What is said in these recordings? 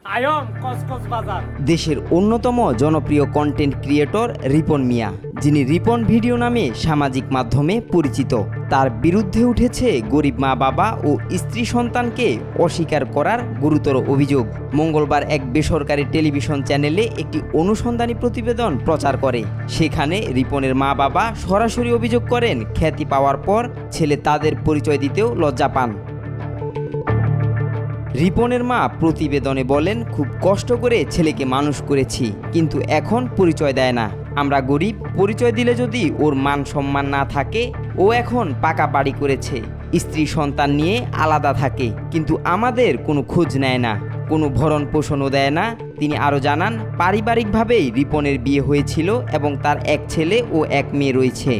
I'm কসকস বাজার। দেশের অন্যতম জনপ্রিয় কন্টেন্ট ক্রিয়েটর রিপন মিয়া, যিনি রিপন ভিডিও নামে সামাজিক মাধ্যমে পরিচিত। তার বিরুদ্ধে উঠেছে গরিব মা বাবা ও স্ত্রী সন্তানকে অস্বীকার করার গুরুতর অভিযোগ। মঙ্গলবার এক বেসরকারি টেলিভিশন চ্যানেলে একটি অনুসন্ধানী প্রতিবেদন প্রচার করে। সেখানে রিপনের মা বাবা সরাসরি অভিযোগ করেন, খ্যাতি পাওয়ার পর ছেলে তাদের পরিচয় দিতেও লজ্জা পান। রিপনের মা প্রতিবেদনে বলেন, খুব কষ্ট করে ছেলেকে মানুষ করেছি, কিন্তু এখন পরিচয় দেয় না। আমরা গরিব, পরিচয় দিলে যদি ওর মান সম্মান না থাকে। ও এখন পাকা বাড়ি করেছে, স্ত্রী সন্তান নিয়ে আলাদা থাকে, কিন্তু আমাদের কোনো খোঁজ নেয় না, কোনো ভরণ পোষণও দেয় না। তিনি আরও জানান, পারিবারিকভাবেই রিপনের বিয়ে হয়েছিল এবং তার এক ছেলে ও এক মেয়ে রয়েছে।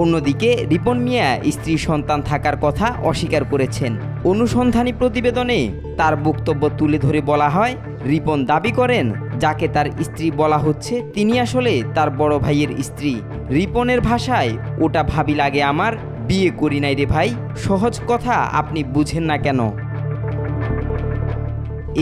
অন্যদিকে রিপন মিয়া স্ত্রী সন্তান থাকার কথা অস্বীকার করেছেন। অনুসন্ধানী প্রতিবেদনে তার বক্তব্য তুলে ধরে বলা হয়, রিপন দাবি করেন যাকে তার স্ত্রী বলা হচ্ছে তিনি আসলে তার বড় ভাইয়ের স্ত্রী। রিপনের ভাষায়, ওটা ভাবি লাগে আমার, বিয়ে করি নাই রে ভাই, সহজ কথা আপনি বুঝেন না কেন।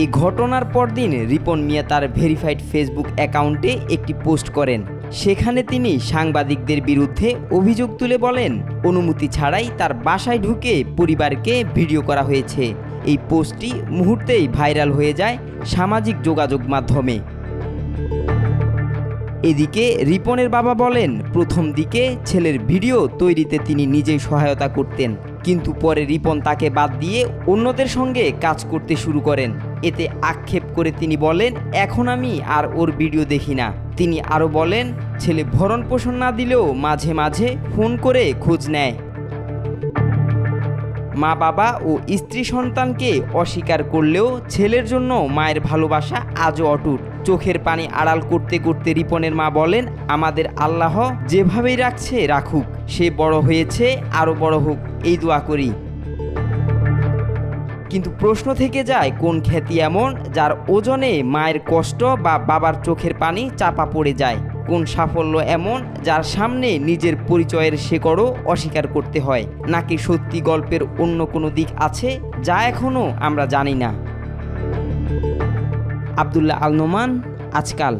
এই ঘটনার পরদিন রিপন মিয়া তার ভেরিফাইড ফেসবুক অ্যাকাউন্টে একটি পোস্ট করেন। সেখানে তিনি সাংবাদিকদের বিরুদ্ধে অভিযোগ তুলে বলেন, অনুমতি ছাড়াই তার বাসায় ঢুকে পরিবারকে ভিডিও করা হয়েছে। এই পোস্টটি মুহূর্তেই ভাইরাল হয়ে যায় সামাজিক যোগাযোগ মাধ্যমে। এদিকে রিপনের বাবা বলেন, প্রথম দিকে ছেলের ভিডিও তৈরিতে তিনি নিজেই সহায়তা করতেন, কিন্তু পরে রিপন তাকে বাদ দিয়ে অন্যদের সঙ্গে কাজ করতে শুরু করেন। এতে আক্ষেপ করে তিনি বলেন, এখন আমি আর ওর ভিডিও দেখি না। তিনি আরও বলেন, ছেলে ভরণ পোষণ না দিলেও মাঝে মাঝে ফোন করে খোঁজ নেয়। মা বাবা ও স্ত্রী সন্তানকে অস্বীকার করলেও ছেলের জন্য মায়ের ভালোবাসা আজও অটুট। চোখের পানি আড়াল করতে করতে রিপনের মা বলেন, আমাদের আল্লাহ যেভাবেই রাখছে রাখুক, সে বড় হয়েছে, আরও বড় হোক, এই দোয়া করি। কিন্তু প্রশ্ন থেকে যায়, কোন খ্যাতি এমন যার ওজনে মায়ের কষ্ট বা বাবার চোখের পানি চাপা পড়ে যায়? কোন সাফল্য এমন যার সামনে নিজের পরিচয়ের শেকড়ও অস্বীকার করতে হয়? নাকি সত্যি গল্পের অন্য কোনো দিক আছে যা এখনও আমরা জানি না? আব্দুল্লাহ আল নোমান, আজকাল।